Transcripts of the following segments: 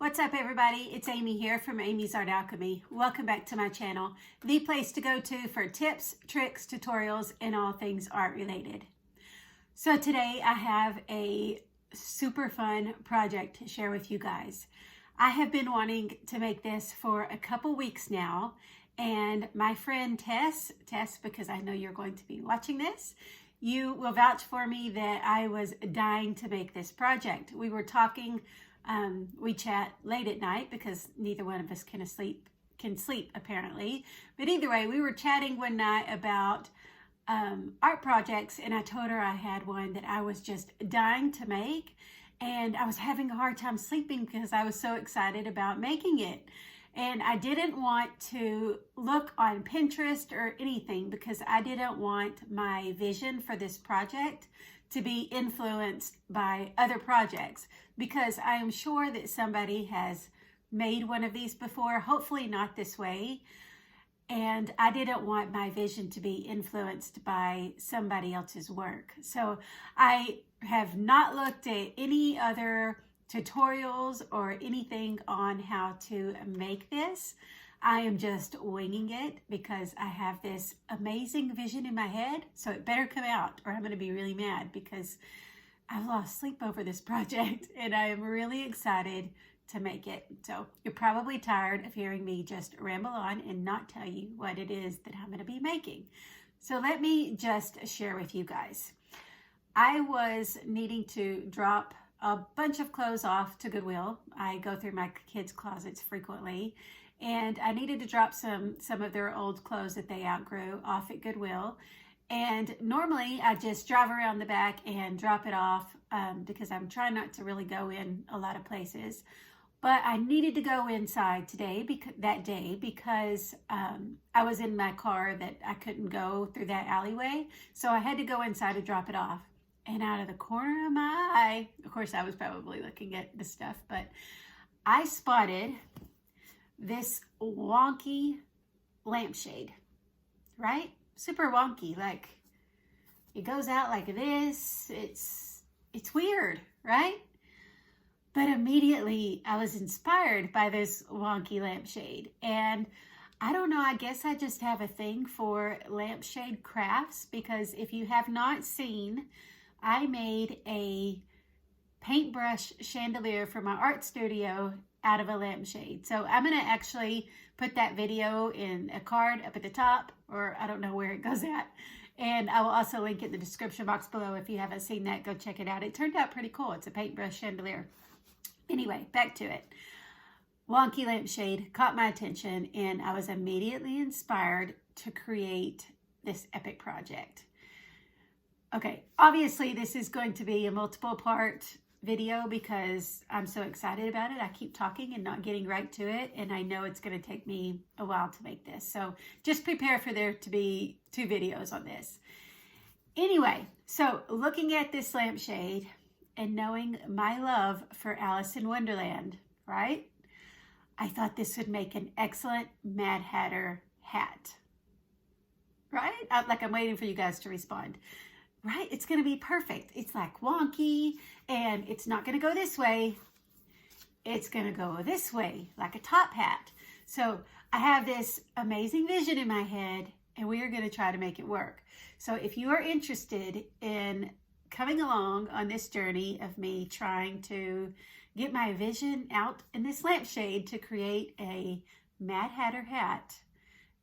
What's up, everybody? It's Amy here from Amy's Art Alchemy. Welcome back to my channel, the place to go to for tips, tricks, tutorials, and all things art related. So today I have a super fun project to share with you guys. I have been wanting to make this for a couple weeks now, and my friend Tess, because I know you're going to be watching this, you will vouch for me that I was dying to make this project. We were talking, we chat late at night because neither one of us can sleep apparently. But either way, we were chatting one night about art projects, and I told her I had one that I was just dying to make, and I was having a hard time sleeping because I was so excited about making it. And I didn't want to look on Pinterest or anything because I didn't want my vision for this project to be influenced by other projects, because I am sure that somebody has made one of these before, hopefully not this way. And I didn't want my vision to be influenced by somebody else's work. So I have not looked at any other tutorials or anything on how to make this. I am just winging it because I have this amazing vision in my head, so it better come out or I'm going to be really mad because I've lost sleep over this project and I am really excited to make it. So you're probably tired of hearing me just ramble on and not tell you what it is that I'm going to be making. So let me just share with you guys. I was needing to drop a bunch of clothes off to Goodwill. I go through my kids' closets frequently, and I needed to drop some of their old clothes that they outgrew off at Goodwill. And normally I just drive around the back and drop it off because I'm trying not to really go in a lot of places. But I needed to go inside today because I was in my car that I couldn't go through that alleyway. So I had to go inside to drop it off. And out of the corner of my eye, of course, I was probably looking at the stuff, but I spotted this wonky lampshade, right? Super wonky, like it goes out like this. It's weird, right? But immediately I was inspired by this wonky lampshade. And I don't know, I guess I just have a thing for lampshade crafts, because if you have not seen, I made a paintbrush chandelier for my art studio out of a lampshade. So I'm going to actually put that video in a card up at the top, or I don't know where it goes at. And I will also link it in the description box below. If you haven't seen that, go check it out. It turned out pretty cool. It's a paintbrush chandelier. Anyway, back to it. Wonky lampshade caught my attention, and I was immediately inspired to create this epic project. Okay, obviously this is going to be a multiple part video because I'm so excited about it. I keep talking and not getting right to it, and I know it's going to take me a while to make this. So just prepare for there to be 2 videos on this. Anyway, so looking at this lampshade and knowing my love for Alice in Wonderland, right? I thought this would make an excellent Mad Hatter hat, right? I'm waiting for you guys to respond. Right? It's going to be perfect. It's like wonky, and it's not going to go this way. It's going to go this way, like a top hat. So I have this amazing vision in my head, and we are going to try to make it work. So if you are interested in coming along on this journey of me trying to get my vision out in this lampshade to create a Mad Hatter hat,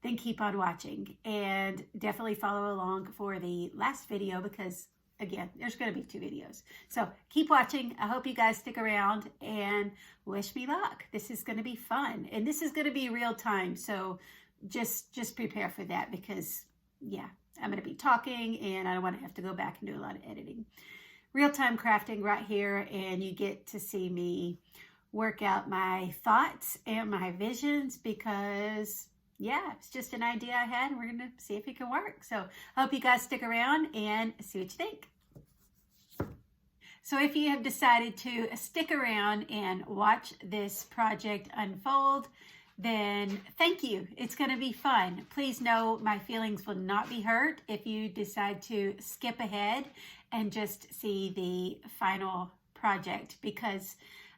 then keep on watching, and definitely follow along for the last video because, again, there's going to be 2 videos. So keep watching. I hope you guys stick around and wish me luck. This is going to be fun, and this is going to be real time. So just prepare for that because, yeah, I'm going to be talking and I don't want to have to go back and do a lot of editing. Real time crafting right here, and you get to see me work out my thoughts and my visions because, yeah, it's just an idea I had, and we're going to see if it can work. So I hope you guys stick around and see what you think. So if you have decided to stick around and watch this project unfold, then thank you. It's going to be fun. Please know my feelings will not be hurt if you decide to skip ahead and just see the final project, because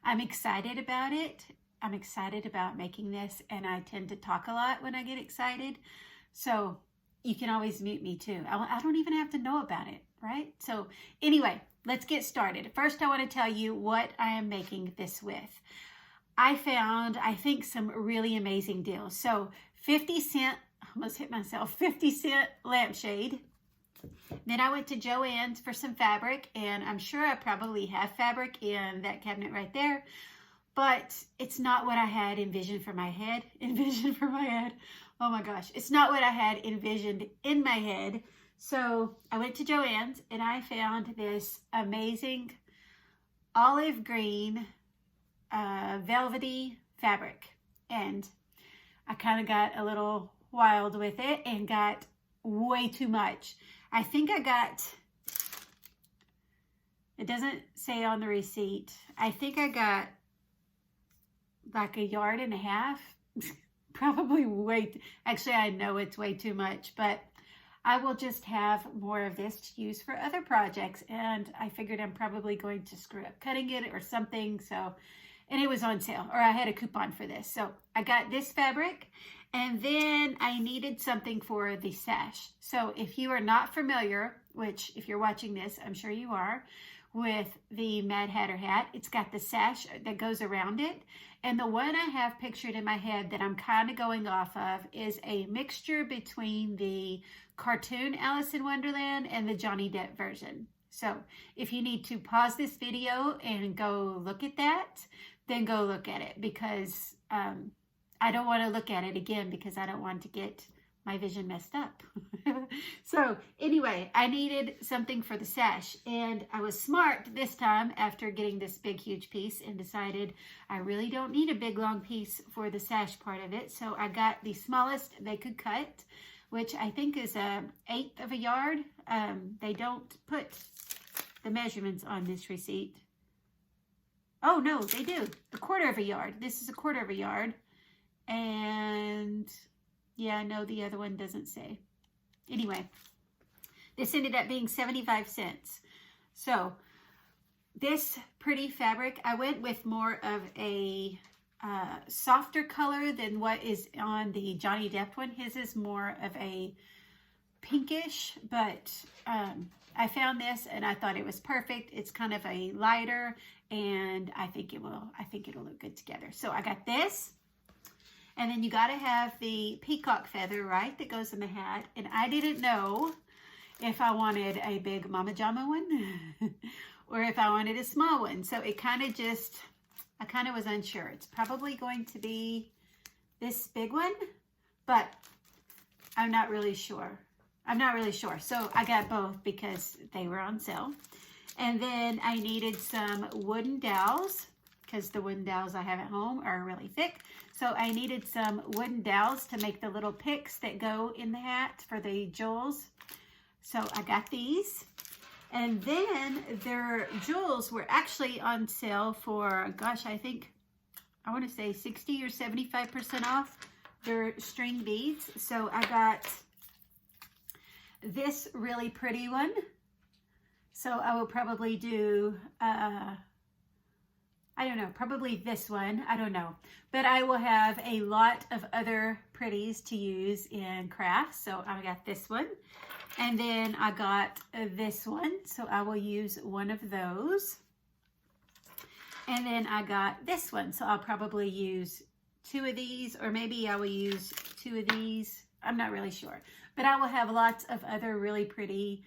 I'm excited about it. I'm excited about making this, and I tend to talk a lot when I get excited. So you can always mute me too. I don't even have to know about it, right? So anyway, let's get started. First, I want to tell you what I am making this with. I found, I think, some really amazing deals. So 50-cent, almost hit myself, 50-cent lampshade. Then I went to Joann's for some fabric, and I'm sure I probably have fabric in that cabinet right there, but it's not what I had envisioned for my head. Oh my gosh. It's not what I had envisioned in my head. So I went to Joann's and I found this amazing olive green velvety fabric. And I kind of got a little wild with it and got way too much. I think I got, it doesn't say on the receipt, I think I got like 1.5 yards. Probably actually I know it's way too much, but I will just have more of this to use for other projects, and I figured I'm probably going to screw up cutting it or something. So, and it was on sale, or I had a coupon for this, so I got this fabric. And then I needed something for the sash. So if you are not familiar, which if you're watching this, I'm sure you are, with the Mad Hatter hat, it's got the sash that goes around it. And the one I have pictured in my head that I'm kind of going off of is a mixture between the cartoon Alice in Wonderland and the Johnny Depp version. So if you need to pause this video and go look at that, then go look at it, because I don't want to look at it again because I don't want to get my vision messed up. So anyway, I needed something for the sash, and I was smart this time after getting this big huge piece and decided I really don't need a big long piece for the sash part of it. So I got the smallest they could cut, which I think is 1/8 yard. They don't put the measurements on this receipt. Oh no, they do. 1/4 yard. This is 1/4 yard. And yeah, no, the other one doesn't say. Anyway, this ended up being 75 cents. So this pretty fabric, I went with more of a softer color than what is on the Johnny Depp one. His is more of a pinkish, but I found this and I thought it was perfect. It's kind of a lighter, and I think it'll look good together. So I got this. And then you got to have the peacock feather, right, that goes in the hat. And I didn't know if I wanted a big Mama Jama one or if I wanted a small one. So it kind of just, I kind of was unsure. It's probably going to be this big one, but I'm not really sure. So I got both because they were on sale. And then I needed some wooden dowels, because the wooden dowels I have at home are really thick. So I needed some wooden dowels to make the little picks that go in the hat for the jewels. So I got these. And then their jewels were actually on sale for, gosh, I want to say 60 or 75% off their string beads. So I got this really pretty one. So I will probably do, I don't know, probably this one, I don't know. But I will have a lot of other pretties to use in crafts. So I got this one. And then I got this one. So I will use one of those. And then I got this one. So I'll probably use 2 of these, or maybe I will use 2 of these. I'm not really sure. But I will have lots of other really pretty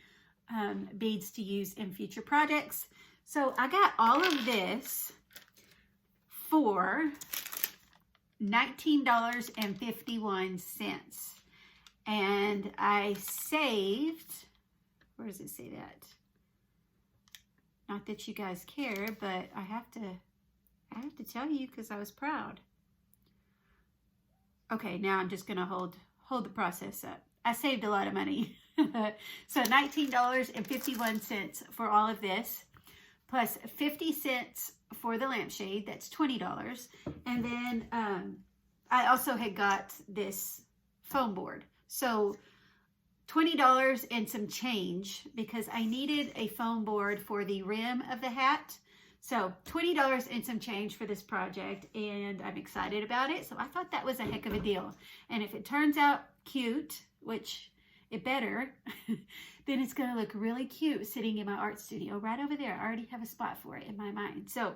beads to use in future projects. So I got all of this for $19.51. And I saved, where does it say that? Not that you guys care, but I have to tell you because I was proud. Okay, now I'm just gonna hold the process up. I saved a lot of money. So $19.51 for all of this, plus 50 cents for the lampshade. That's $20. And then I also had got this foam board. So $20 and some change, because I needed a foam board for the rim of the hat. So $20 and some change for this project, and I'm excited about it. So I thought that was a heck of a deal. And if it turns out cute, which it better, then it's going to look really cute sitting in my art studio right over there. I already have a spot for it in my mind. So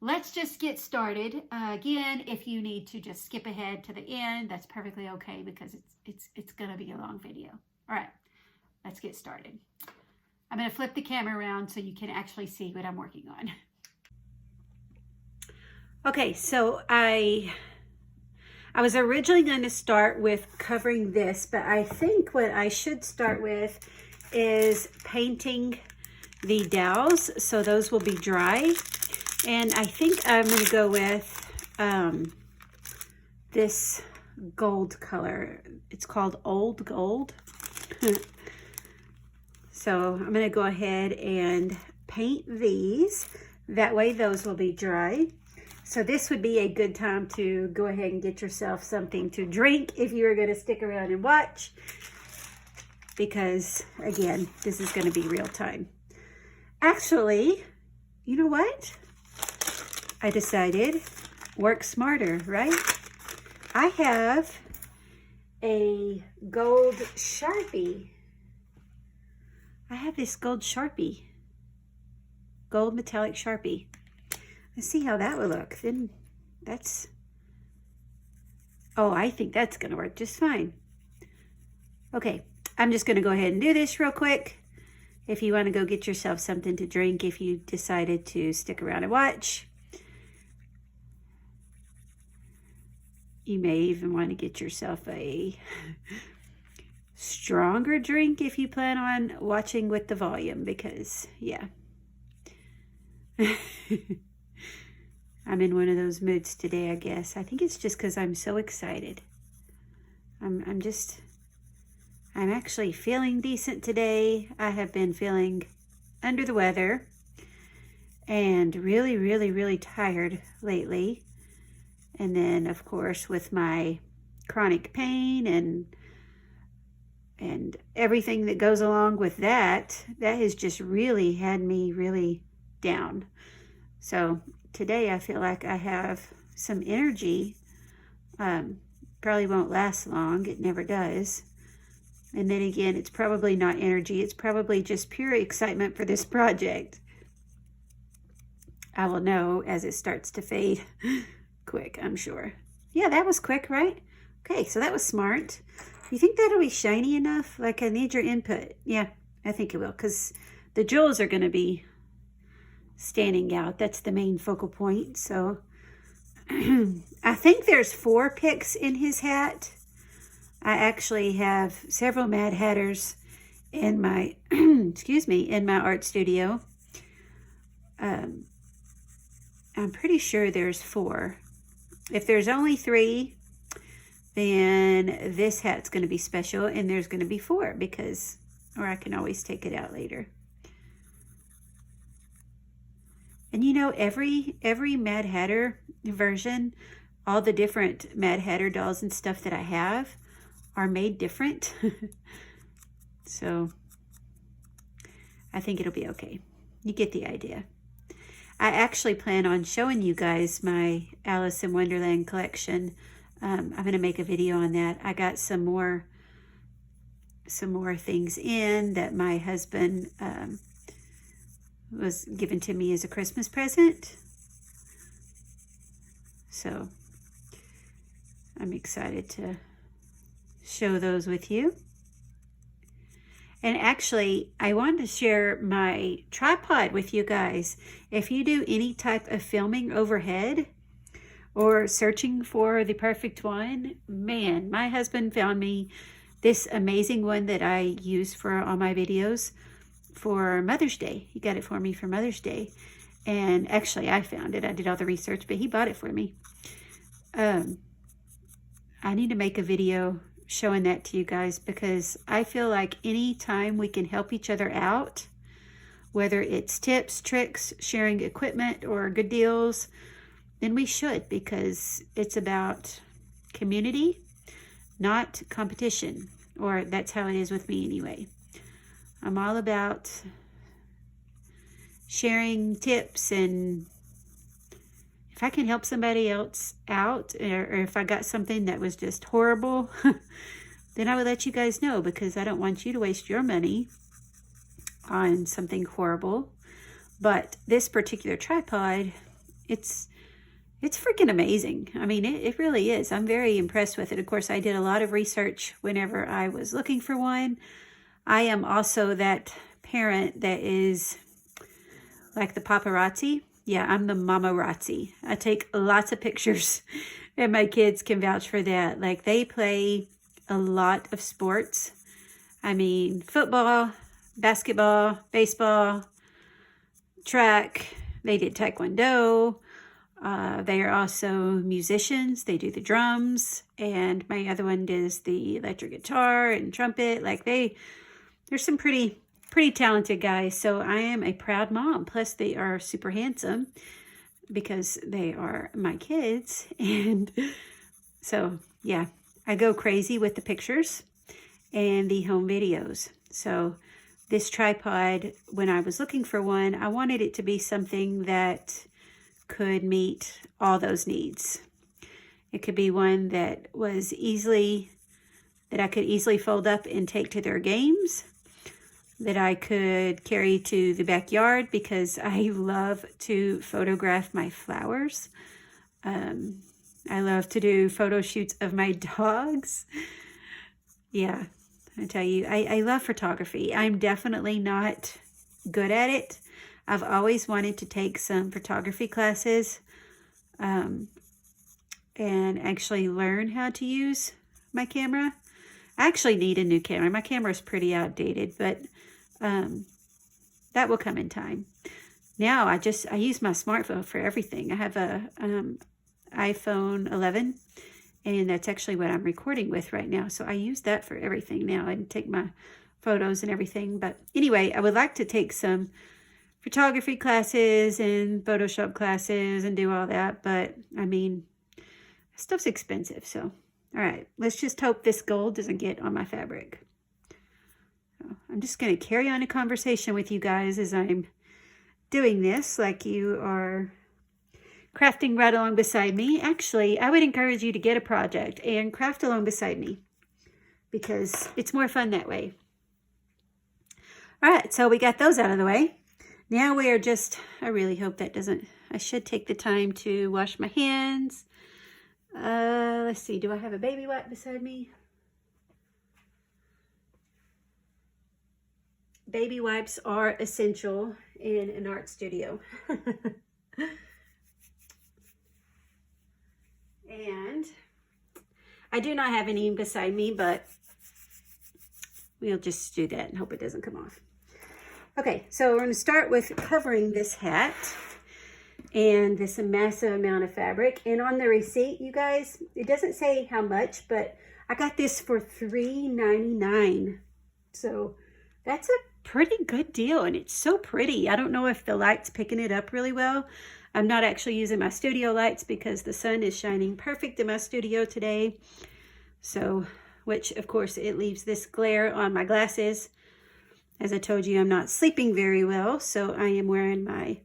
let's just get started. Again, if you need to just skip ahead to the end, that's perfectly okay, because it's going to be a long video. All right, let's get started. I'm going to flip the camera around so you can actually see what I'm working on. Okay, so I was originally going to start with covering this, but I think what I should start with is painting the dowels, so those will be dry. And I think I'm going to go with this gold color. It's called Old Gold. So I'm going to go ahead and paint these. That way those will be dry. So this would be a good time to go ahead and get yourself something to drink if you are going to stick around and watch. Because, again, this is going to be real time. Actually, you know what? I decided, work smarter, right? I have a gold Sharpie. I have this gold Sharpie. Gold metallic Sharpie. Let's see how that would look. Then that's, oh, I think that's going to work just fine. Okay, I'm just going to go ahead and do this real quick. If you want to go get yourself something to drink, if you decided to stick around and watch. You may even want to get yourself a stronger drink if you plan on watching with the volume, because, yeah. I'm in one of those moods today, I guess. I think it's just because I'm so excited. I'm actually feeling decent today. I have been feeling under the weather and really, really, really tired lately. And then, of course, with my chronic pain and everything that goes along with that, that has just really had me really down. So today I feel like I have some energy. Probably won't last long. It never does. And then again, it's probably not energy. It's probably just pure excitement for this project. I will know as it starts to fade. Quick, I'm sure. Yeah, that was quick, right? Okay, so that was smart. You think that'll be shiny enough? Like, I need your input. Yeah, I think it will, because the jewels are going to be standing out. That's the main focal point. So I think there's 4 picks in his hat. I actually have several Mad Hatters in my excuse me, in my art studio. I'm pretty sure there's 4. If there's only 3, then this hat's going to be special, and there's going to be 4 because, or I can always take it out later. And you know, every Mad Hatter version, all the different Mad Hatter dolls and stuff that I have are made different. So I think it'll be okay. You get the idea. I actually plan on showing you guys my Alice in Wonderland collection. I'm going to make a video on that. I got some more things in that my husband was given to me as a Christmas present. So I'm excited to show those with you. And actually, I wanted to share my tripod with you guys. If you do any type of filming overhead or searching for the perfect one, man, my husband found me this amazing one that I use for all my videos for Mother's Day. He got it for me for Mother's Day. And actually, I found it. I did all the research, but he bought it for me. I need to make a video showing that to you guys, because I feel like any time we can help each other out, whether it's tips, tricks, sharing equipment, or good deals, then we should, because it's about community, not competition. Or that's how it is with me anyway. I'm all about sharing tips, and if I can help somebody else out, or if I got something that was just horrible, then I would let you guys know, because I don't want you to waste your money on something horrible. But this particular tripod, it's freaking amazing. I mean, it really is. I'm very impressed with it. Of course, I did a lot of research whenever I was looking for one. I am also that parent that is like the paparazzi. Yeah, I'm the mamarazzi. I take lots of pictures, and my kids can vouch for that. Like, they play a lot of sports. I mean, football, basketball, baseball, track. They did taekwondo. They are also musicians. They do the drums, and my other one does the electric guitar and trumpet. Like, they're some pretty talented guys. So I am a proud mom. Plus, they are super handsome because they are my kids. And so, yeah, I go crazy with the pictures and the home videos. So this tripod, when I was looking for one, I wanted it to be something that could meet all those needs. It could be one that was that I could easily fold up and take to their games, that I could carry to the backyard, because I love to photograph my flowers. I love to do photo shoots of my dogs. Yeah, I tell you, I love photography. I'm definitely not good at it. I've always wanted to take some photography classes and actually learn how to use my camera. I actually need a new camera. My camera is pretty outdated, but that will come in time. Now I use my smartphone for everything. I have a iPhone 11, and that's actually what I'm recording with right now. So I use that for everything now and take my photos and everything. But anyway, I would like to take some photography classes and Photoshop classes and do all that. But I mean, stuff's expensive. So, all right, let's just hope this gold doesn't get on my fabric. So I'm just going to carry on a conversation with you guys as I'm doing this, like you are crafting right along beside me. Actually, I would encourage you to get a project and craft along beside me, because it's more fun that way. All right, so we got those out of the way. Now we are just, I really hope that doesn't, I should take the time to wash my hands. Let's see, do I have a baby wipe beside me? Baby wipes are essential in an art studio. And I do not have any beside me, but we'll just do that and hope it doesn't come off. Okay, so we're going to start with covering this hat and this massive amount of fabric. And on the receipt, you guys, it doesn't say how much, but I got this for $3.99. So that's a pretty good deal, and it's so pretty. I don't know if the light's picking it up really well. I'm not actually using my studio lights because the sun is shining perfect in my studio today. So, which of course it leaves this glare on my glasses. As I told you, I'm not sleeping very well, so I am wearing my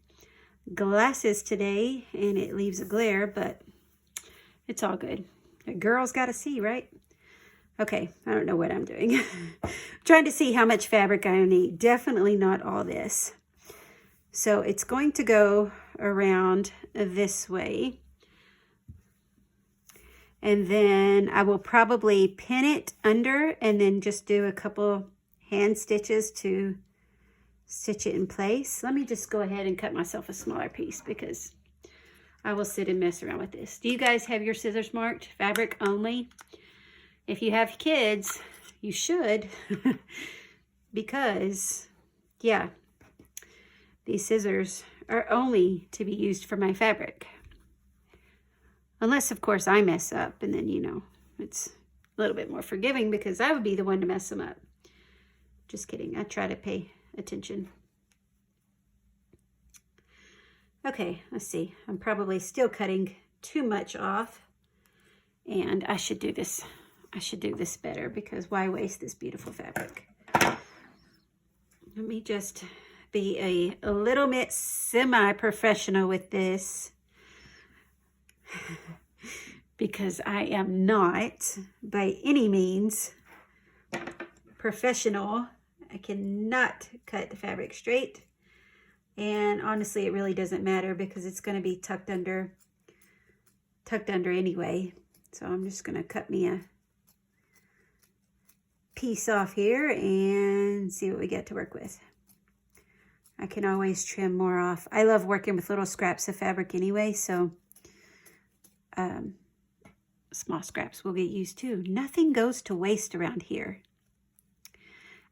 glasses today, and it leaves a glare, but it's all good. A girl's got to see, right? Okay, I don't know what I'm doing. Trying to see how much fabric I need. Definitely not all this. So it's going to go around this way. And then I will probably pin it under and then just do a couple hand stitches to stitch it in place. Let me just go ahead and cut myself a smaller piece because I will sit and mess around with this. Do you guys have your scissors marked fabric only? If you have kids, you should, because yeah, these scissors are only to be used for my fabric. Unless, of course, I mess up, and then, you know, it's a little bit more forgiving because I would be the one to mess them up. Just kidding. I try to pay attention. Okay, let's see. I'm probably still cutting too much off, and I should do this. I should do this better because why waste this beautiful fabric? Let me just be a little bit semi-professional with this because I am not by any means professional. I cannot cut the fabric straight, and honestly it really doesn't matter because it's going to be tucked under anyway. So I'm just going to cut me a piece off here and see what we get to work with. I can always trim more off. I love working with little scraps of fabric anyway, so small scraps will get used too. Nothing goes to waste around here.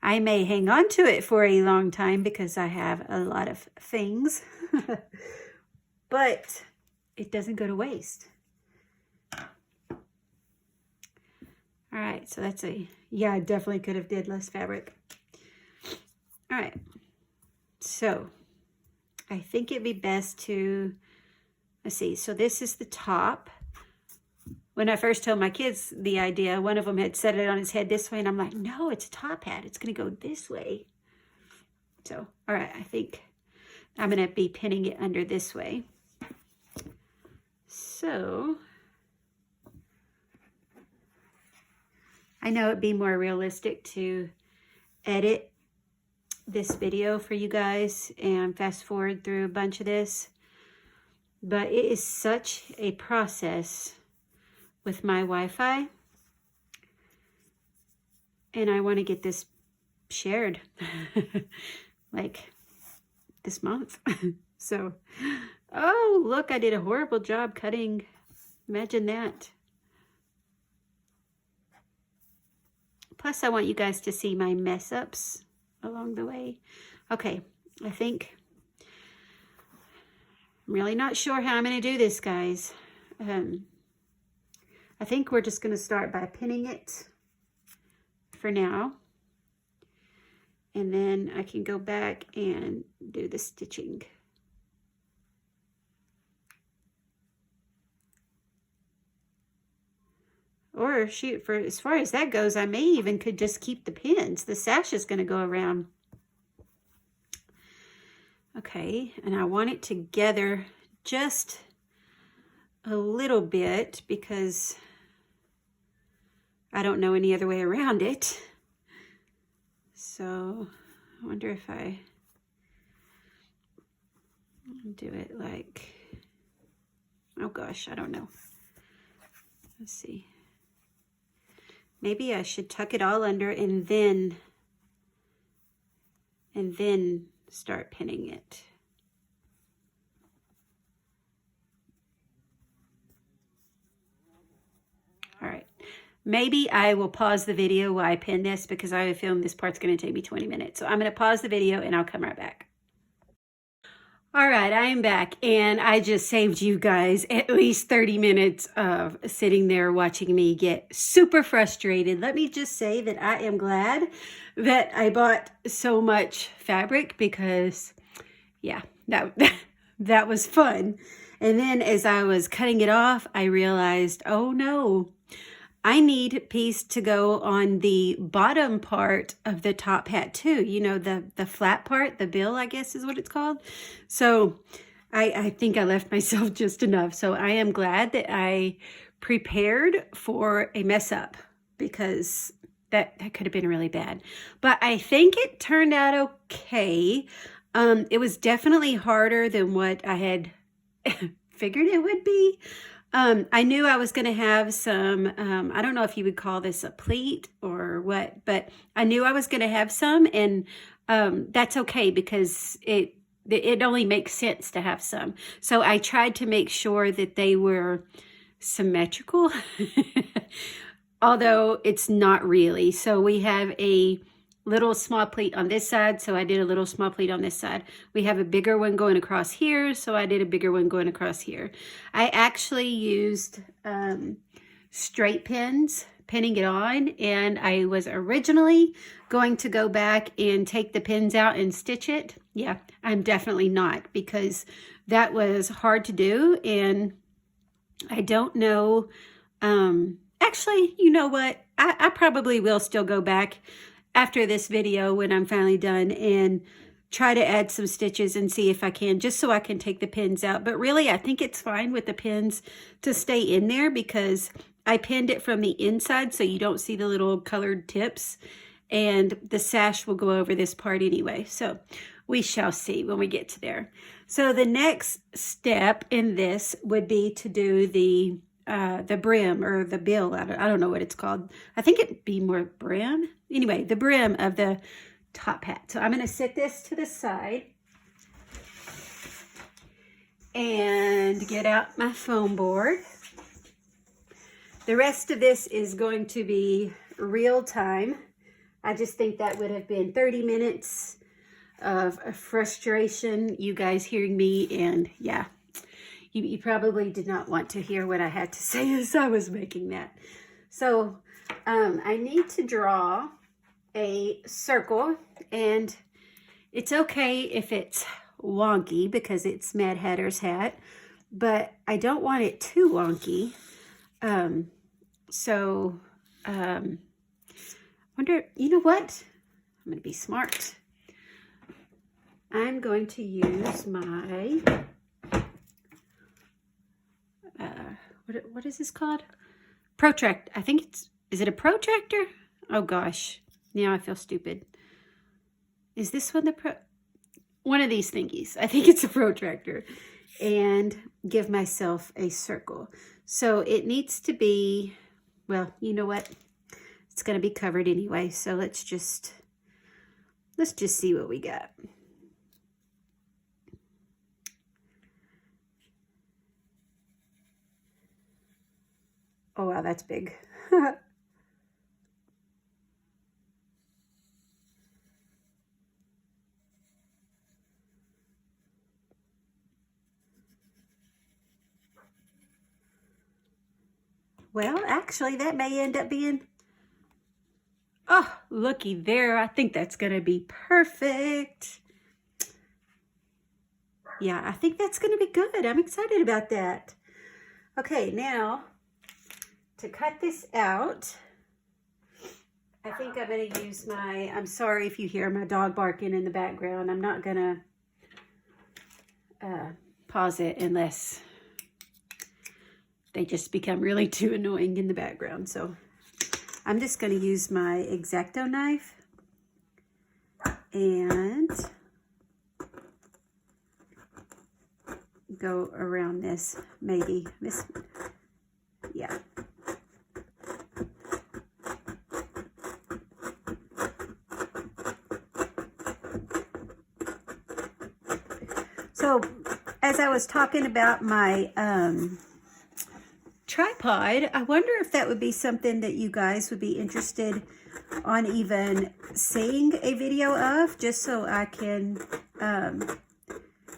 I may hang on to it for a long time because I have a lot of things, but it doesn't go to waste. All right, so that's yeah, I definitely could have did less fabric. All right, so I think it'd be best to, let's see, so this is the top. When I first told my kids the idea, one of them had set it on his head this way, and I'm like, no, it's a top hat. It's going to go this way. So, all right, I think I'm going to be pinning it under this way. So, I know it'd be more realistic to edit this video for you guys and fast forward through a bunch of this, but it is such a process with my Wi-Fi, and I want to get this shared like this month. So, oh, look, I did a horrible job cutting. Imagine that. Plus, I want you guys to see my mess ups along the way. Okay, I think, I'm really not sure how I'm going to do this, guys. I think we're just going to start by pinning it for now. And then I can go back and do the stitching. Or shoot, for as far as that goes, I may even could just keep the pins. The sash is going to go around. Okay, and I want it together just a little bit because I don't know any other way around it. So I wonder if I do it like, oh gosh, I don't know. Let's see. Maybe I should tuck it all under and then start pinning it. All right. Maybe I will pause the video while I pin this because I have a feeling this part's going to take me 20 minutes. So I'm going to pause the video and I'll come right back. All right, I am back, and I just saved you guys at least 30 minutes of sitting there watching me get super frustrated. Let me just say that I am glad that I bought so much fabric because, yeah, that was fun. And then as I was cutting it off, I realized, oh no, I need a piece to go on the bottom part of the top hat too. You know, the flat part, the bill, I guess is what it's called. So I think I left myself just enough. So I am glad that I prepared for a mess up because that could have been really bad. But I think it turned out okay. It was definitely harder than what I had figured it would be. I knew I was going to have some, I don't know if you would call this a pleat or what, but I knew I was going to have some, and that's okay because it only makes sense to have some. So I tried to make sure that they were symmetrical, although it's not really. So we have a little small pleat on this side, so I did a little small pleat on this side. We have a bigger one going across here, so I did a bigger one going across here. I actually used straight pins pinning it on, and I was originally going to go back and take the pins out and stitch it. Yeah, I'm definitely not, because that was hard to do, and I don't know. Actually, you know what? I probably will still go back after this video when I'm finally done and try to add some stitches and see if I can, just so I can take the pins out. But really, I think it's fine with the pins to stay in there because I pinned it from the inside so you don't see the little colored tips. And the sash will go over this part anyway. So we shall see when we get to there. So the next step in this would be to do the brim or the bill. I don't know what it's called. I think it'd be more brim. Anyway, the brim of the top hat. So I'm going to set this to the side and get out my foam board. The rest of this is going to be real time. I just think that would have been 30 minutes of frustration, you guys hearing me, and yeah, you probably did not want to hear what I had to say as I was making that. So I need to draw a circle, and it's okay if it's wonky because it's Mad Hatter's hat, but I don't want it too wonky. Wonder, you know what? I'm going to be smart. I'm going to use my, what is this called? Protractor. I think is it a protractor? Oh gosh, now I feel stupid. Is this one one of these thingies? I think it's a protractor. And give myself a circle. So it needs to be, well, you know what? It's going to be covered anyway, so let's just see what we got. Oh wow, that's big. Well, actually, that may end up being, oh, looky there. I think that's going to be perfect. Yeah, I think that's going to be good. I'm excited about that. Okay, now to cut this out, I think I'm going to use my, I'm sorry if you hear my dog barking in the background. I'm not going to pause it unless they just become really too annoying in the background. So I'm just going to use my X-Acto knife and go around this, maybe this, yeah. So as I was talking about my tripod, I wonder if that would be something that you guys would be interested on even seeing a video of, just so I can,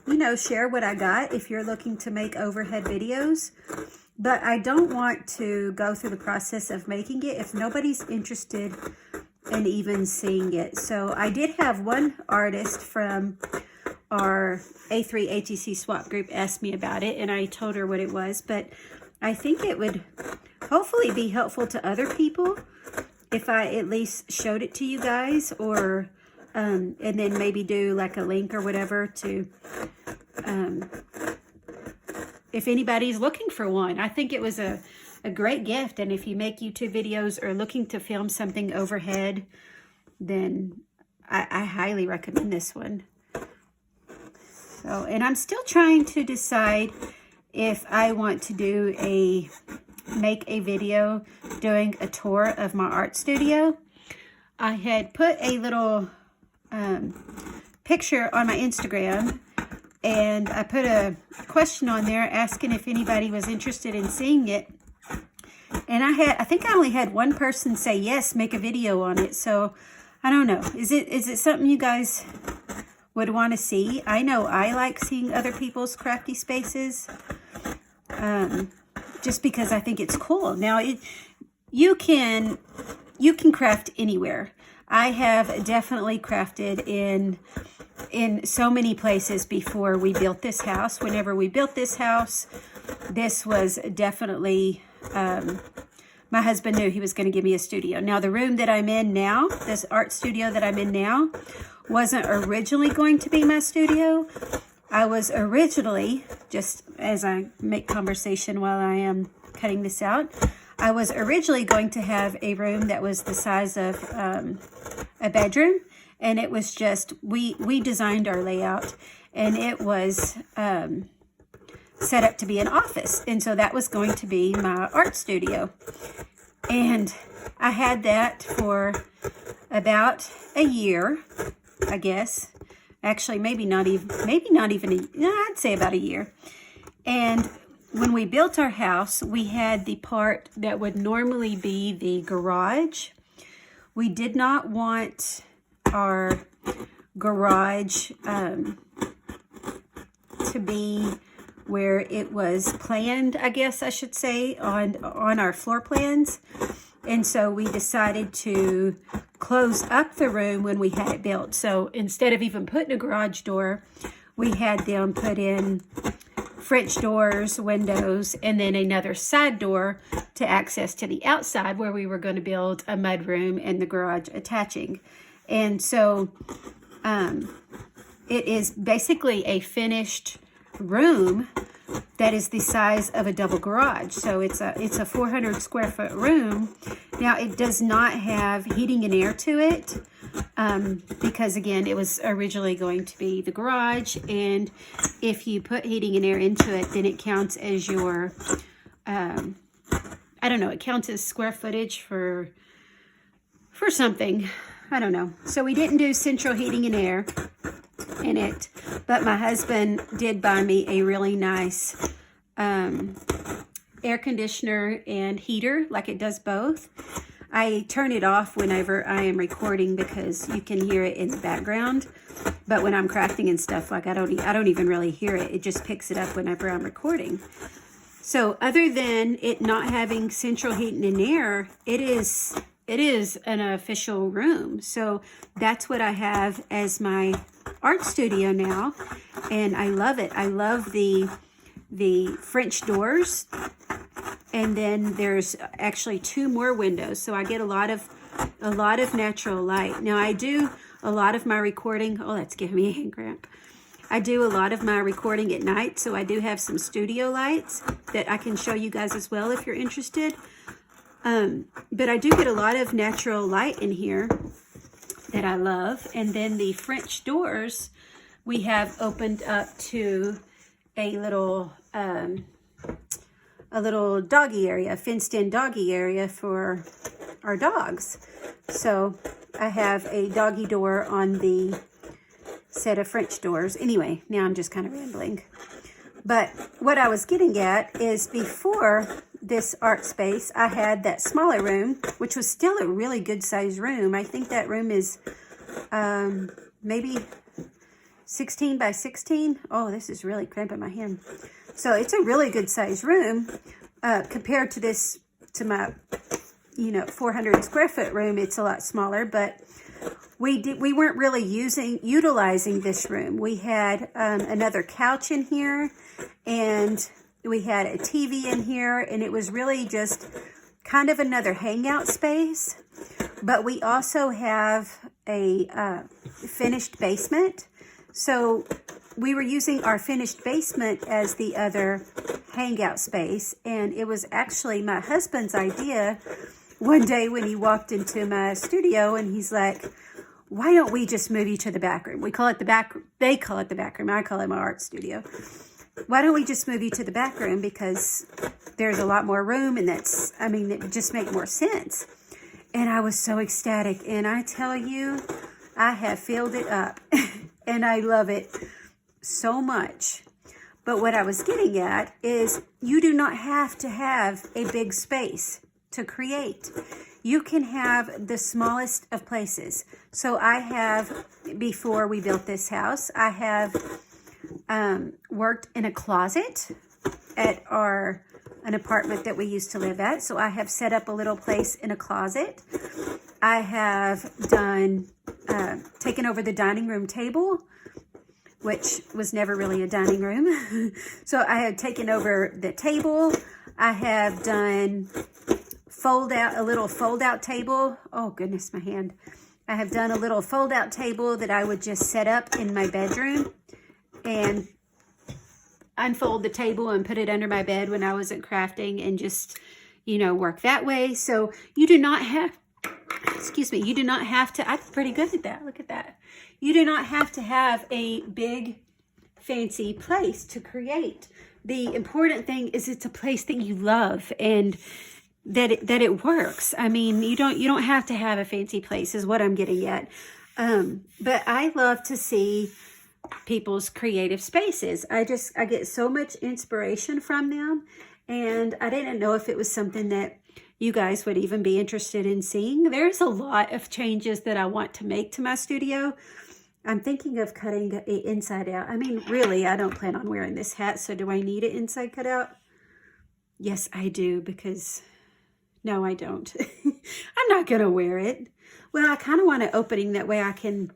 you know, share what I got if you're looking to make overhead videos. But I don't want to go through the process of making it if nobody's interested in even seeing it. So I did have one artist from our A3 ATC swap group ask me about it, and I told her what it was, but I think it would hopefully be helpful to other people if I at least showed it to you guys, or and then maybe do like a link or whatever to if anybody's looking for one. I think it was a great gift, and if you make YouTube videos or looking to film something overhead, then I highly recommend this one. So, and I'm still trying to decide if I want to make a video doing a tour of my art studio. I had put a little picture on my Instagram, and I put a question on there asking if anybody was interested in seeing it. And I think I only had one person say yes, make a video on it. So I don't know. Is it something you guys would want to see? I know I like seeing other people's crafty spaces, just because I think it's cool. Now, you can craft anywhere. I have definitely crafted in so many places before we built this house. Whenever we built this house, this was definitely my husband knew he was going to give me a studio. Now, the room that I'm in now, this art studio that I'm in now, wasn't originally going to be my studio. I was originally, just as I make conversation while I am cutting this out, I was originally going to have a room that was the size of a bedroom. And it was just, we designed our layout, and it was set up to be an office. And so that was going to be my art studio. And I had that for about a year, I guess. Actually, maybe not even I'd say about a year. And when we built our house, we had the part that would normally be the garage. We did not want our garage to be where it was planned, I guess I should say, on our floor plans. And so we decided to close up the room when we had it built. So instead of even putting a garage door, we had them put in French doors, windows, and then another side door to access to the outside, where we were going to build a mud room and the garage attaching. And so it is basically a finished room that is the size of a double garage. So it's a 400 square foot room. Now, it does not have heating and air to it because, again, it was originally going to be the garage. And if you put heating and air into it, then it counts as your, I don't know, it counts as square footage for something. I don't know. So we didn't do central heating and air in it, but my husband did buy me a really nice air conditioner and heater, like it does both. I turn it off whenever I am recording because you can hear it in the background, but when I'm crafting and stuff, like I don't even really hear it. It just picks it up whenever I'm recording. So other than it not having central heating and air, it is an official room. So that's what I have as my art studio now, and I love it. I love the French doors, and then there's actually 2 more windows, so I get a lot of natural light. Now, I do a lot of my recording. Oh, that's giving me a hand cramp. I do a lot of my recording at night, so I do have some studio lights that I can show you guys as well if you're interested. But I do get a lot of natural light in here that I love. And then the French doors, we have opened up to a little doggy area, a fenced-in doggy area for our dogs. So I have a doggy door on the set of French doors. Anyway, now I'm just kind of rambling. But what I was getting at is before this art space, I had that smaller room, which was still a really good size room. I think that room is maybe 16 by 16. Oh, this is really cramping my hand. So it's a really good size room compared to this, to my, 400 square foot room. It's a lot smaller, but we weren't really utilizing this room. We had another couch in here, and we had a TV in here, and it was really just kind of another hangout space. But we also have a finished basement. So we were using our finished basement as the other hangout space. And it was actually my husband's idea one day when he walked into my studio, and he's like, why don't we just move you to the back room? We call it the back, they call it the back room. I call it my art studio. Why don't we just move you to the back room, because there's a lot more room, and it would just make more sense. And I was so ecstatic, and I tell you, I have filled it up, and I love it so much. But what I was getting at is you do not have to have a big space to create. You can have the smallest of places. So I have, before we built this house, I have worked in a closet at an apartment that we used to live at. So I have set up a little place in a closet. I have taken over the dining room table, which was never really a dining room. So I have taken over the table. I have done a little fold out table. Oh goodness, my hand. I have done a little fold out table that I would just set up in my bedroom and unfold the table and put it under my bed when I wasn't crafting and just, you know, work that way. So you do not have, excuse me, you do not have to, I'm pretty good at that. Look at that. You do not have to have a big fancy place to create. The important thing is it's a place that you love and that it works. I mean, you don't have to have a fancy place is what I'm getting at. But I love to see people's creative spaces. I get so much inspiration from them, and I didn't know if it was something that you guys would even be interested in seeing. There's a lot of changes that I want to make to my studio. I'm thinking of cutting it inside out. I mean, really, I don't plan on wearing this hat, so do I need it inside cut out? Yes, I do, because no, I don't. I'm not gonna wear it. Well, I kind of want an opening, that way I can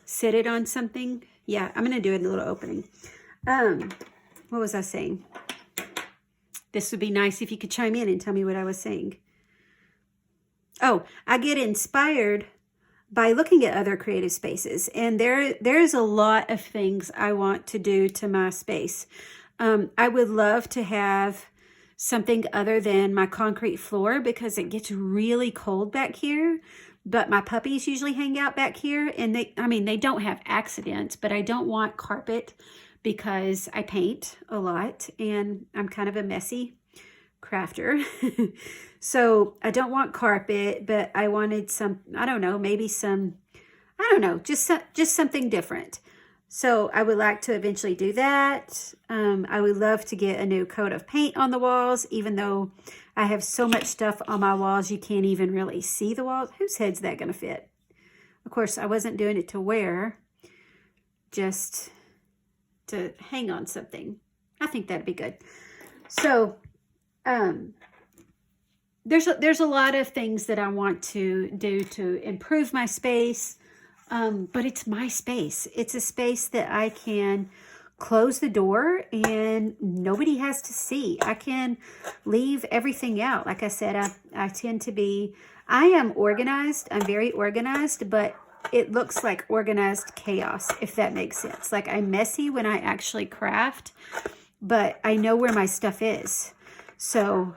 sit it on something. Yeah, I'm gonna do it in a little opening. What was I saying? This would be nice if you could chime in and tell me what I was saying. Oh, I get inspired by looking at other creative spaces, and there's a lot of things I want to do to my space. I would love to have something other than my concrete floor, because it gets really cold back here. But my puppies usually hang out back here, and they don't have accidents, but I don't want carpet because I paint a lot and I'm kind of a messy crafter. So I don't want carpet, but I wanted some, I don't know, maybe some, I don't know, just something different. So I would like to eventually do that. I would love to get a new coat of paint on the walls, even though I have so much stuff on my walls you can't even really see the walls. Whose head's that going to fit? Of course, I wasn't doing it to wear, just to hang on something. I think that'd be good. So there's a lot of things that I want to do to improve my space, but it's my space. It's a space that I can close the door and nobody has to see. I can leave everything out. Like I said, I am organized. I'm very organized, but it looks like organized chaos, if that makes sense. Like, I'm messy when I actually craft, but I know where my stuff is. So,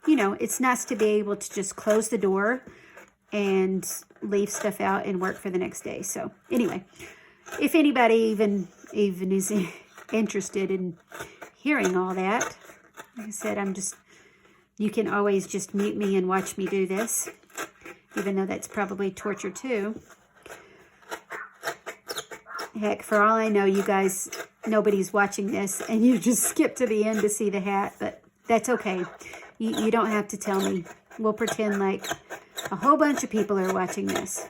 you know, it's nice to be able to just close the door and leave stuff out and work for the next day. So anyway, if anybody even is interested in hearing all that, like I said, you can always just mute me and watch me do this, even though that's probably torture too. Heck, for all I know, you guys, nobody's watching this and you just skip to the end to see the hat, but that's okay. You don't have to tell me. We'll pretend like a whole bunch of people are watching this.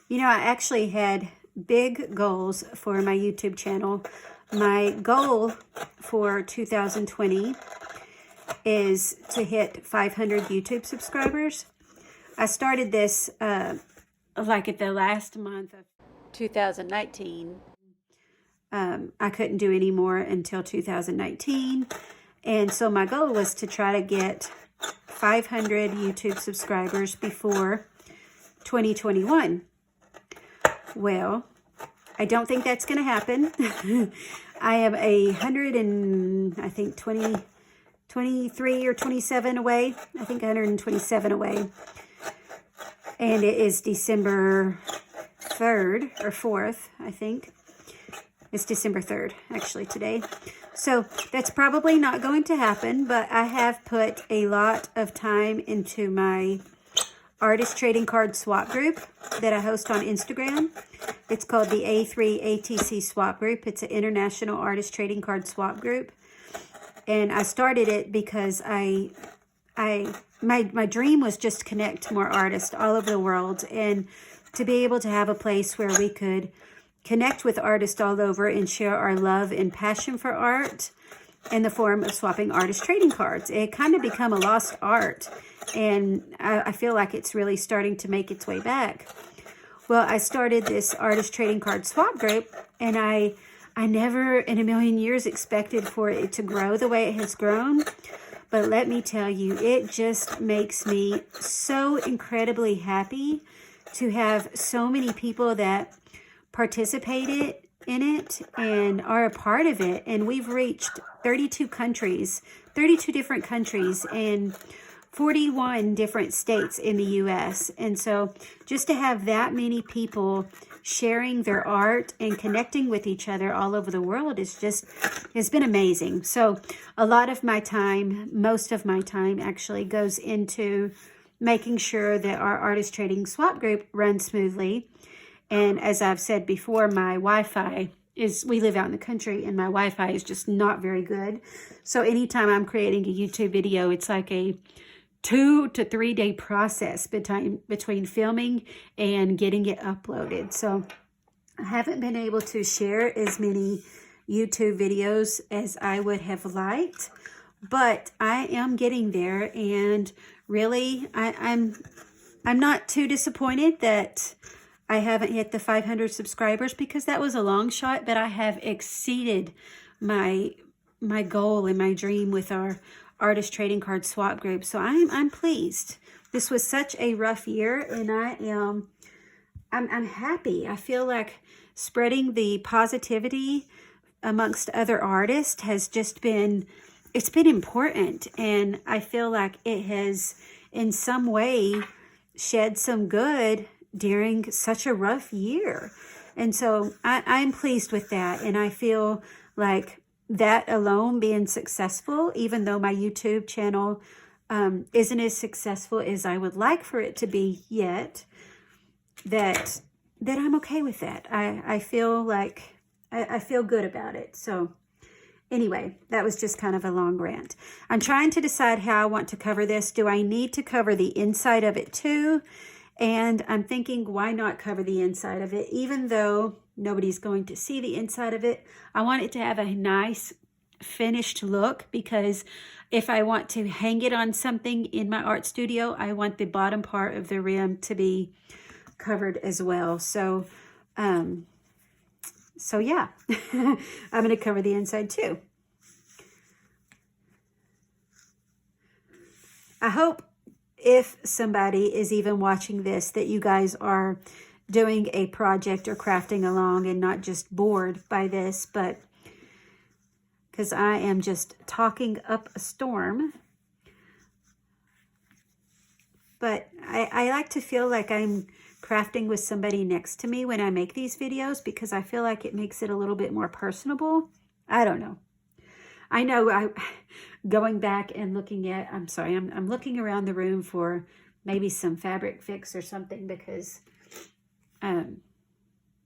You know, I actually had big goals for my YouTube channel. My goal for 2020 is to hit 500 YouTube subscribers. I started this like at the last month of 2019. I couldn't do any more until 2019. And so my goal was to try to get 500 YouTube subscribers before 2021. Well, I don't think that's going to happen. I am 23 or 27 away. I think 127 away. And it is December 3rd or 4th, I think. It's December 3rd, actually, today. So that's probably not going to happen, but I have put a lot of time into my artist trading card swap group that I host on Instagram. It's called the A3ATC swap group. It's an international artist trading card swap group. And I started it because my dream was just to connect to more artists all over the world, and to be able to have a place where we could connect with artists all over and share our love and passion for art in the form of swapping artist trading cards. It kind of become a lost art, and I feel like it's really starting to make its way back. Well, I started this artist trading card swap group, and I never in a million years expected for it to grow the way it has grown. But let me tell you, it just makes me so incredibly happy to have so many people that participated in it and are a part of it. And we've reached 32 countries, 32 different countries, and 41 different states in the U.S. And so just to have that many people sharing their art and connecting with each other all over the world has been amazing. So a lot of my time, most of my time actually goes into making sure that our artist trading swap group runs smoothly. And as I've said before, my Wi-Fi we live out in the country and my Wi-Fi is just not very good. So anytime I'm creating a YouTube video, it's like a 2 to 3 day process between filming and getting it uploaded. So I haven't been able to share as many YouTube videos as I would have liked, but I am getting there. And really, I'm not too disappointed that I haven't hit the 500 subscribers, because that was a long shot, but I have exceeded my goal and my dream with our artist trading card swap group. So I'm pleased. This was such a rough year, and I'm happy. I feel like spreading the positivity amongst other artists has just been, it's been important, and I feel like it has in some way shed some good during such a rough year. And so I'm pleased with that, and I feel like that alone being successful, even though my YouTube channel isn't as successful as I would like for it to be yet, that I'm okay with that. I feel like I feel good about it. So anyway, that was just kind of a long rant. I'm trying to decide how I want to cover this. Do I need to cover the inside of it too? And I'm thinking, why not cover the inside of it? Even though nobody's going to see the inside of it, I want it to have a nice finished look, because if I want to hang it on something in my art studio, I want the bottom part of the rim to be covered as well. So yeah, I'm going to cover the inside too. I hope if somebody is even watching this, that you guys are doing a project or crafting along and not just bored by this, but because I am just talking up a storm. But I like to feel like I'm crafting with somebody next to me when I make these videos, because I feel like it makes it a little bit more personable. I don't know. I know going back and looking at, I'm looking around the room for maybe some fabric fix or something, because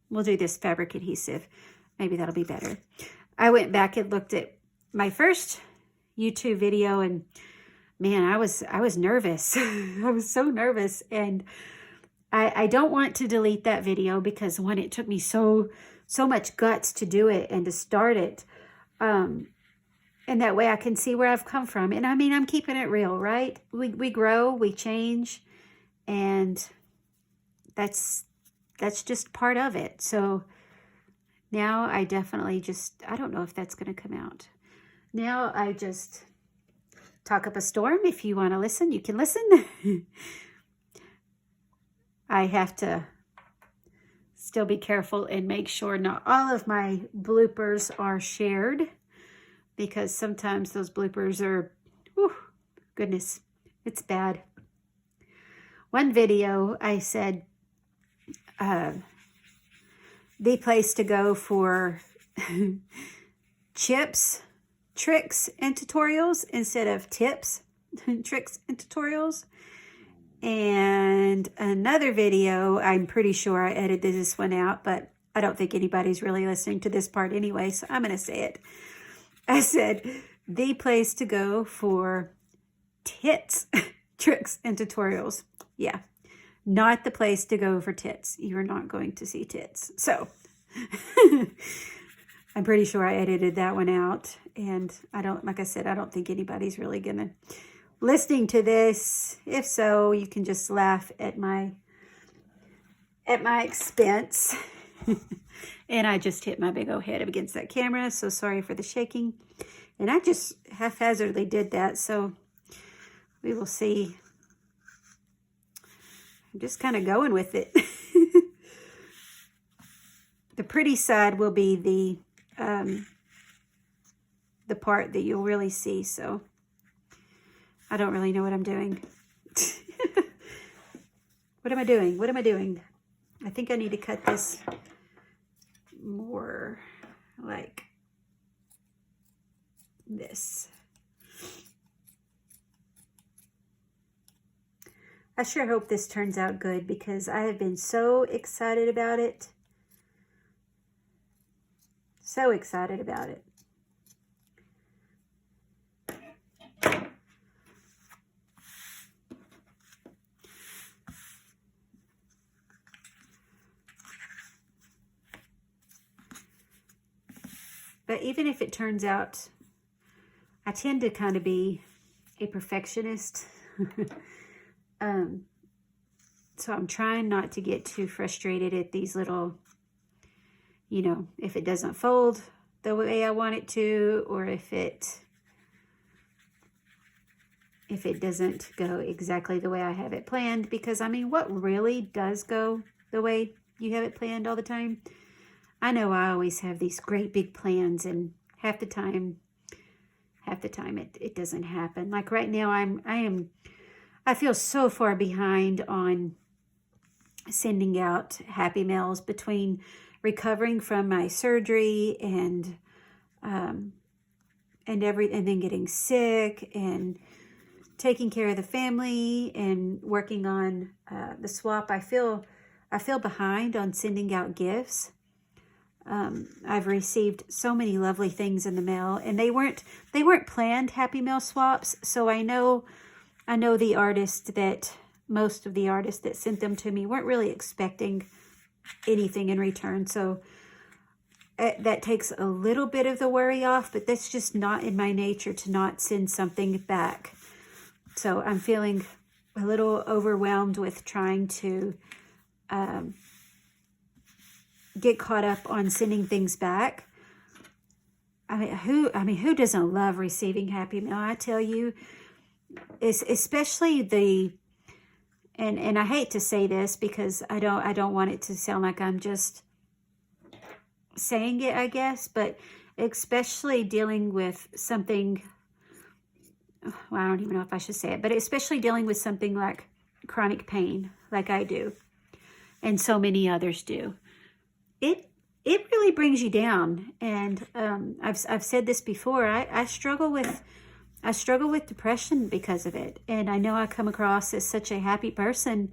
we'll do this fabric adhesive. Maybe that'll be better. I went back and looked at my first YouTube video, and man, I was nervous. I was so nervous, and I don't want to delete that video, because one, it took me so much guts to do it and to start it. And that way I can see where I've come from. And I mean, I'm keeping it real, right? We grow, we change, and that's just part of it. So now I definitely I don't know if that's going to come out. Now I just talk up a storm. If you want to listen, you can listen. I have to still be careful and make sure not all of my bloopers are shared, because sometimes those bloopers are, whew, goodness, it's bad. One video I said, the place to go for chips, tricks, and tutorials instead of tips, tricks, and tutorials. And another video, I'm pretty sure I edited this one out, but I don't think anybody's really listening to this part anyway, so I'm going to say it. I said, the place to go for tits, tricks, and tutorials. Yeah, not the place to go for tits. You're not going to see tits. So I'm pretty sure I edited that one out. And like I said, I don't think anybody's really gonna listening to this. If so, you can just laugh at my expense. And I just hit my big old head up against that camera, so sorry for the shaking. And I just haphazardly did that, so we will see. I'm just kind of going with it. The pretty side will be the part that you'll really see, so I don't really know what I'm doing. What am I doing? What am I doing? I think I need to cut this more like this. I sure hope this turns out good because I have been so excited about it. So excited about it. But even if it turns out, I tend to kind of be a perfectionist. So I'm trying not to get too frustrated at these little, you know, if it doesn't fold the way I want it to, or if it doesn't go exactly the way I have it planned. Because, I mean, what really does go the way you have it planned all the time? I know I always have these great big plans, and half the time it doesn't happen. Like right now, I feel so far behind on sending out happy mails between recovering from my surgery and then getting sick and taking care of the family and working on the swap. I feel behind on sending out gifts. I've received so many lovely things in the mail, and they weren't planned happy mail swaps. So I know most of the artists that sent them to me weren't really expecting anything in return. So that takes a little bit of the worry off, but that's just not in my nature to not send something back. So I'm feeling a little overwhelmed with trying to get caught up on sending things back. I mean, who doesn't love receiving happy mail? I tell you, especially and I hate to say this because I don't want it to sound like I'm just saying it, I guess, but especially dealing with something, well, I don't even know if I should say it, but especially dealing with something like chronic pain, like I do, and so many others do. It really brings you down, and I've said this before. I struggle with depression because of it, and I know I come across as such a happy person.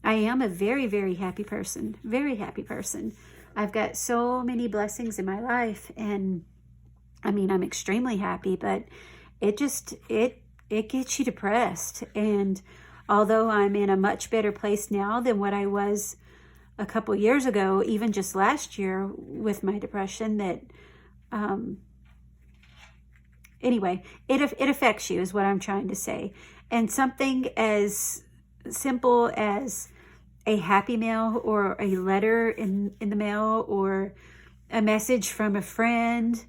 I am a very, very happy person, very happy person. I've got so many blessings in my life, and I mean, I'm extremely happy, but it gets you depressed. And although I'm in a much better place now than what I was a couple years ago, even just last year with my depression, that anyway, it affects you is what I'm trying to say. And something as simple as a happy mail or a letter in the mail or a message from a friend,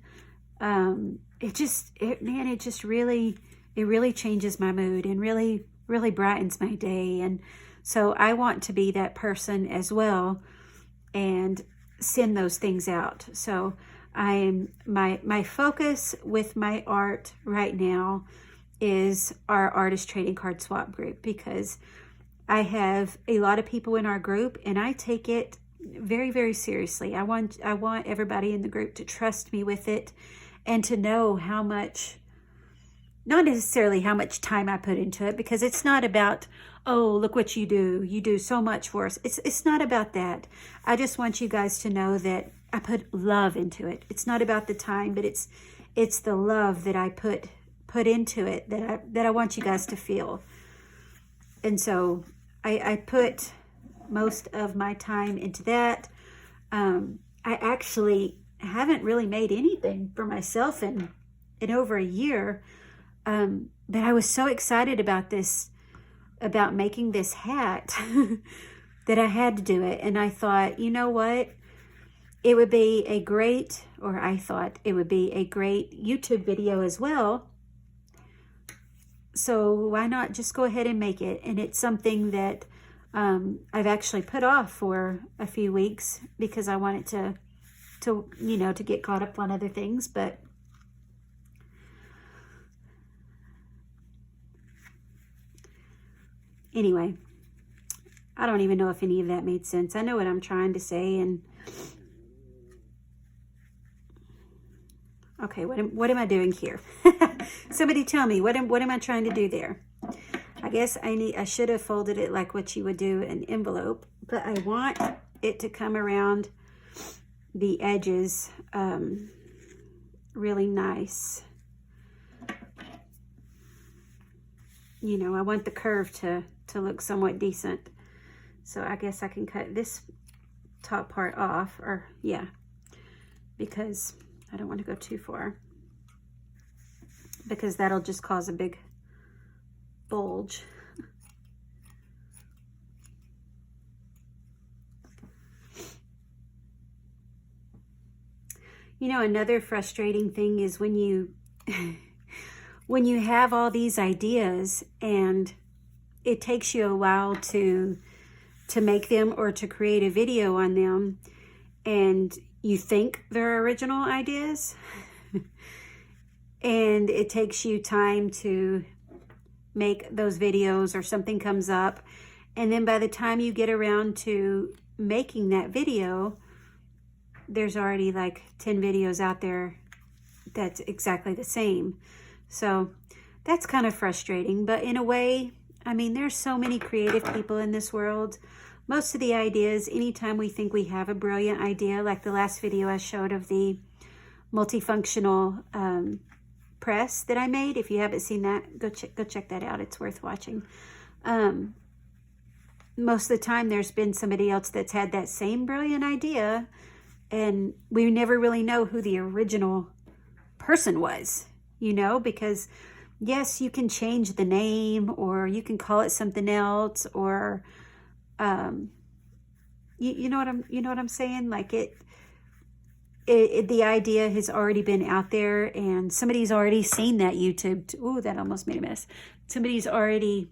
it really changes my mood and really brightens my day. And so I want to be that person as well and send those things out. So my focus with my art right now is our artist trading card swap group, because I have a lot of people in our group and I take it very, very seriously. I want everybody in the group to trust me with it and to know how much, not necessarily how much time I put into it, because it's not about, oh, look what you do so much for us. It's not about that. I just want you guys to know that I put love into it. It's not about the time, but it's the love that I put into it that I want you guys to feel. And so I put most of my time into that. I actually haven't really made anything for myself in over a year. But I was so excited about making this hat that I had to do it. And I thought, you know what? it would be a great, or I thought it would be a great YouTube video as well. So why not just go ahead and make it? And it's something that I've actually put off for a few weeks because I wanted to you know, to get caught up on other things. But anyway, I don't even know if any of that made sense. I know what I'm trying to say, and okay, what am I doing here? Somebody tell me, what am I trying to do there? I guess I should have folded it like what you would do an envelope, but I want it to come around the edges really nice. You know, I want the curve to look somewhat decent. So I guess I can cut this top part off, or yeah, because I don't want to go too far, because that'll just cause a big bulge. You know, another frustrating thing is when you when you have all these ideas and it takes you a while to make them or to create a video on them, and you think they're original ideas and it takes you time to make those videos, or something comes up, and then by the time you get around to making that video, there's already like 10 videos out there that's exactly the same. So that's kind of frustrating, but in a way, I mean, there's so many creative people in this world. Most of the ideas, anytime we think we have a brilliant idea, like the last video I showed of the multifunctional press that I made. If you haven't seen that, go check that out. It's worth watching. Most of the time there's been somebody else that's had that same brilliant idea, and we never really know who the original person was, you know, because yes, you can change the name, or you can call it something else, or you know what I'm saying? Like the idea has already been out there, and somebody's already seen that YouTube. Ooh, that almost made a mess. Somebody's already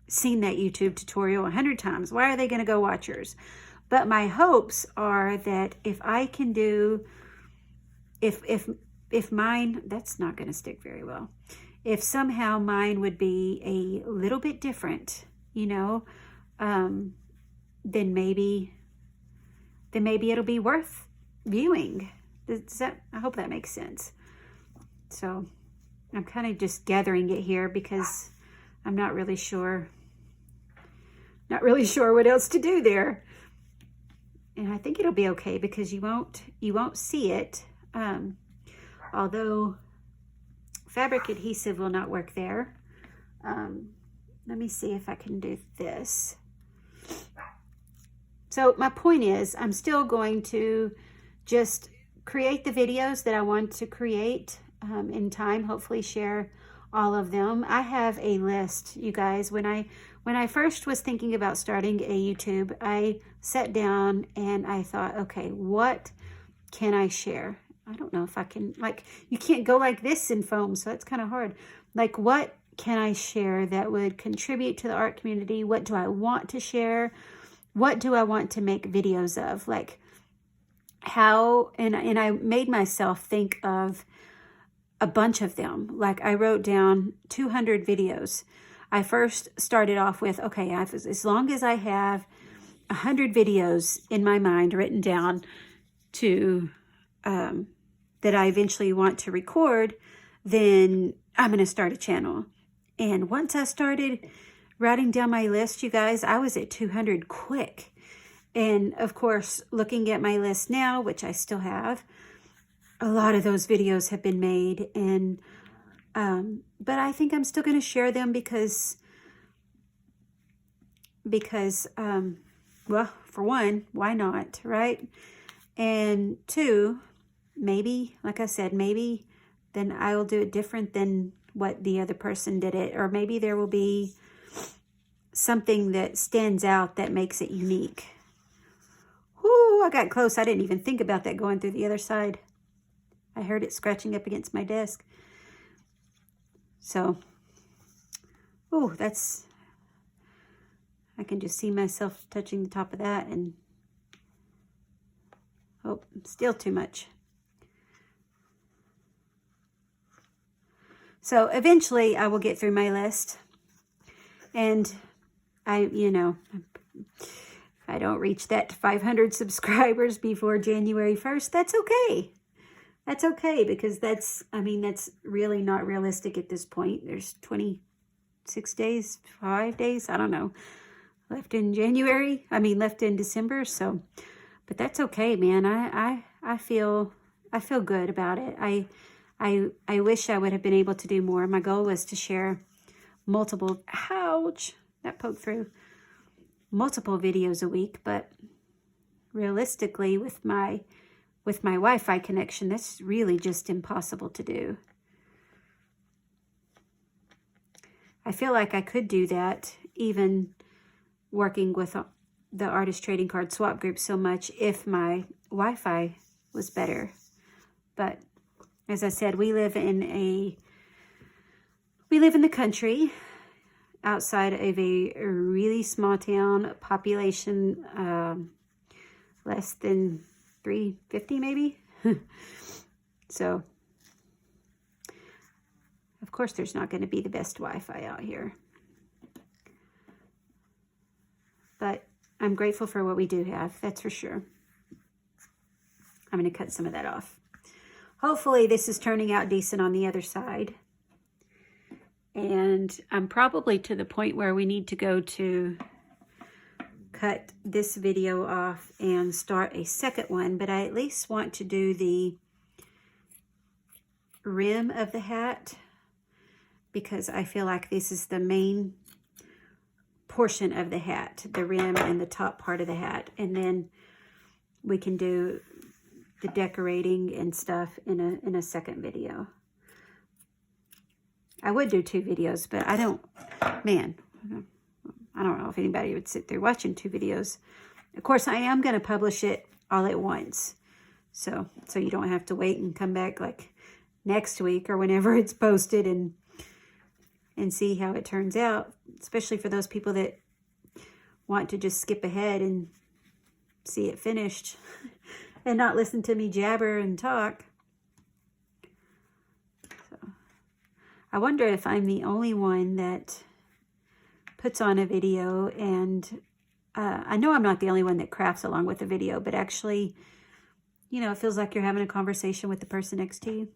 seen that YouTube tutorial 100 times. Why are they going to go watch yours? But my hopes are that if I can do, if mine, that's not going to stick very well. If somehow mine would be a little bit different, you know, then maybe it'll be worth viewing. I hope that makes sense. So I'm kind of just gathering it here because I'm not really sure what else to do there. And I think it'll be okay because you won't see it. Although fabric adhesive will not work there. Let me see if I can do this. So my point is, I'm still going to just create the videos that I want to create in time, hopefully share all of them. I have a list, you guys. When I first was thinking about starting a YouTube, I sat down and I thought, okay, what can I share? I don't know if I can, like, you can't go like this in foam, so that's kind of hard. Like, what can I share that would contribute to the art community? What do I want to share? What do I want to make videos of? Like, how, and I made myself think of a bunch of them. Like, I wrote down 200 videos. I first started off with, okay, as long as I have 100 videos in my mind written down to that I eventually want to record, then I'm going to start a channel. And once I started writing down my list, you guys, I was at 200 quick. And of course, looking at my list now, which I still have, a lot of those videos have been made. And but I think I'm still going to share them because well, for one, why not, right? And two, maybe, like I said, maybe then I will do it different than what the other person did it. Or maybe there will be something that stands out that makes it unique. Ooh, I got close. I didn't even think about that going through the other side. I heard it scratching up against my desk. So, ooh, that's, I can just see myself touching the top of that, and oh, still too much. So eventually I will get through my list, and you know, if I don't reach that 500 subscribers before January 1st, that's okay. That's okay, because that's, I mean, that's really not realistic at this point. There's 26 days, 5 days, I don't know, left in January. I mean, left in December. So, but that's okay, man. I feel good about it. I wish I would have been able to do more. My goal was to share multiple, ouch, that poked through, multiple videos a week, but realistically with my Wi-Fi connection, that's really just impossible to do. I feel like I could do that even working with the artist trading card swap group so much if my Wi-Fi was better. But as I said, we live in the country outside of a really small town, population less than 350 maybe. So, of course, there's not going to be the best Wi-Fi out here. But I'm grateful for what we do have, that's for sure. I'm going to cut some of that off. Hopefully this is turning out decent on the other side. And I'm probably to the point where we need to go to cut this video off and start a second one, but I at least want to do the rim of the hat, because I feel like this is the main portion of the hat, the rim and the top part of the hat, and then we can do the decorating and stuff in a second video. I would do 2 videos, but I don't, man, I don't know if anybody would sit there watching 2 videos. Of course, I am going to publish it all at once. So you don't have to wait and come back like next week or whenever it's posted and see how it turns out, especially for those people that want to just skip ahead and see it finished and not listen to me jabber and talk. So I wonder if I'm the only one that puts on a video, and I know I'm not the only one that crafts along with the video, but actually, you know, it feels like you're having a conversation with the person next to you.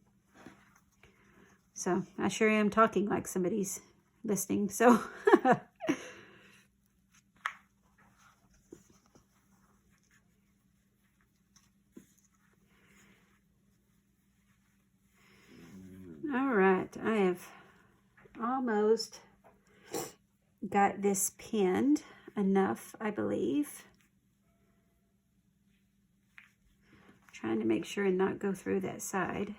So I sure am talking like somebody's listening. So all right, I have almost got this pinned enough, I believe. Trying to make sure and not go through that side.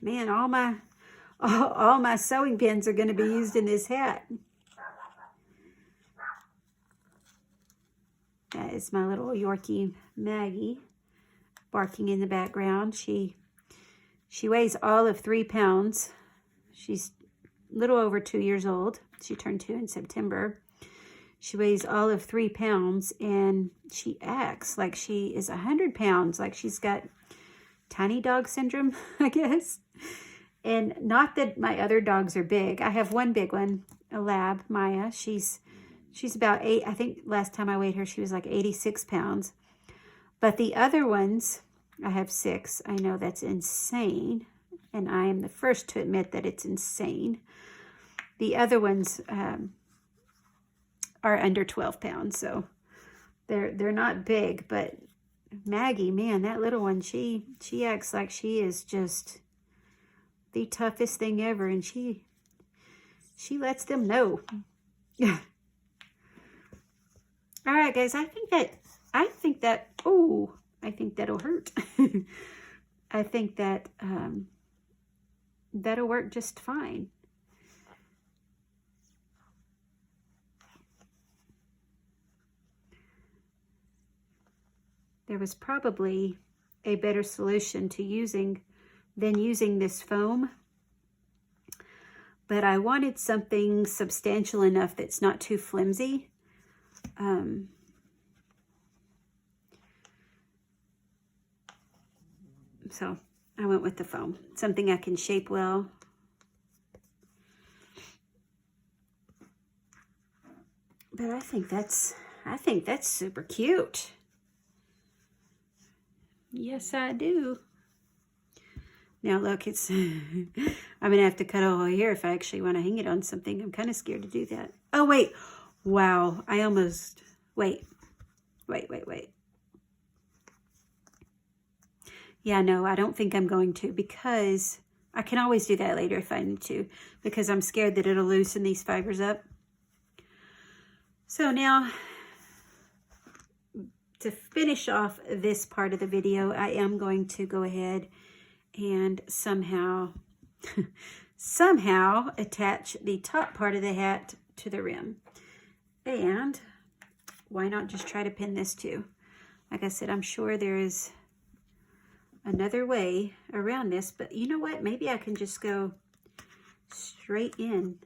Man, all my sewing pins are going to be used in this hat. That is my little Yorkie Maggie barking in the background. She weighs all of 3 pounds. She's a little over 2 years old. She turned 2 in September. She weighs all of 3 pounds, and she acts like she is 100 pounds, like she's got tiny dog syndrome, I guess. And not that my other dogs are big. I have one big one, a lab, Maya. She's about 8. I think last time I weighed her, she was like 86 pounds. But the other ones, I have 6. I know that's insane, and I am the first to admit that it's insane. The other ones are under 12 pounds, so they're not big. But Maggie, man, that little one, she acts like she is just the toughest thing ever, and she lets them know. Yeah. All right, guys, I think that, oh, I think that'll hurt. I think that that'll work just fine. there was probably a better solution to using this foam. But I wanted something substantial enough that's not too flimsy. So I went with the foam, something I can shape well. But I think that's super cute. Yes, I do. Now look, it's, I'm gonna have to cut a hole here if I actually want to hang it on something. I'm kind of scared to do that. Oh, wait. Wow, I almost, wait. Yeah, no, I don't think I'm going to, because I can always do that later if I need to, because I'm scared that it'll loosen these fibers up. So now, to finish off this part of the video, I am going to go ahead and somehow attach the top part of the hat to the rim. And why not just try to pin this too? Like I said, I'm sure there is another way around this, but you know what? Maybe I can just go straight in.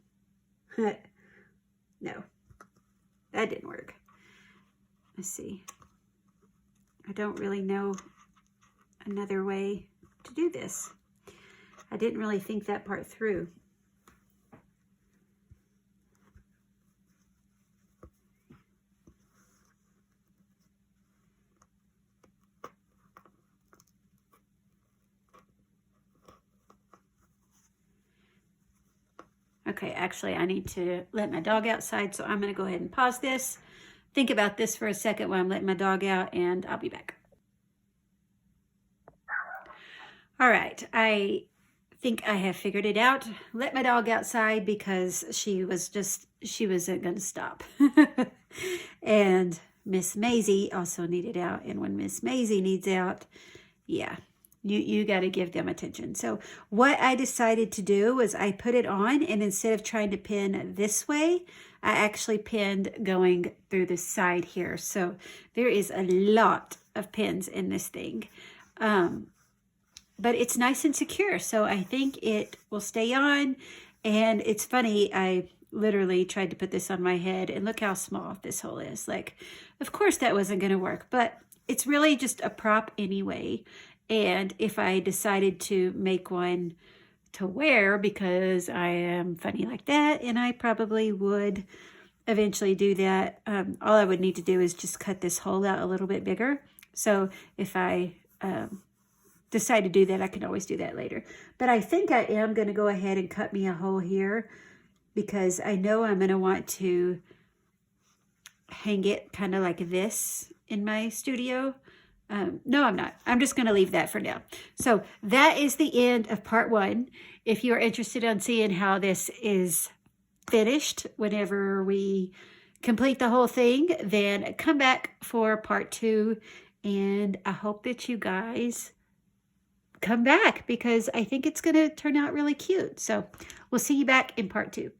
No, that didn't work. Let's see. I don't really know another way to do this. I didn't really think that part through. Okay, actually I need to let my dog outside, so I'm going to go ahead and pause this. Think about this for a second while I'm letting my dog out, and I'll be back. All right, I think I have figured it out. Let my dog outside because she wasn't going to stop. And Miss Maisie also needed out, and when Miss Maisie needs out, yeah, you got to give them attention. So what I decided to do was I put it on, and instead of trying to pin this way, I actually pinned going through the side here. So there is a lot of pins in this thing. But it's nice and secure, so I think it will stay on. And it's funny, I literally tried to put this on my head, and look how small this hole is. Like, of course that wasn't going to work, but it's really just a prop anyway. And if I decided to make one to wear, because I am funny like that, and I probably would eventually do that, all I would need to do is just cut this hole out a little bit bigger. So if I decide to do that, I can always do that later. But I think I am going to go ahead and cut me a hole here, because I know I'm going to want to hang it kind of like this in my studio. No, I'm not. I'm just going to leave that for now. So that is the end of part 1. If you're interested in seeing how this is finished whenever we complete the whole thing, then come back for part 2. And I hope that you guys come back, because I think it's going to turn out really cute. So we'll see you back in part 2.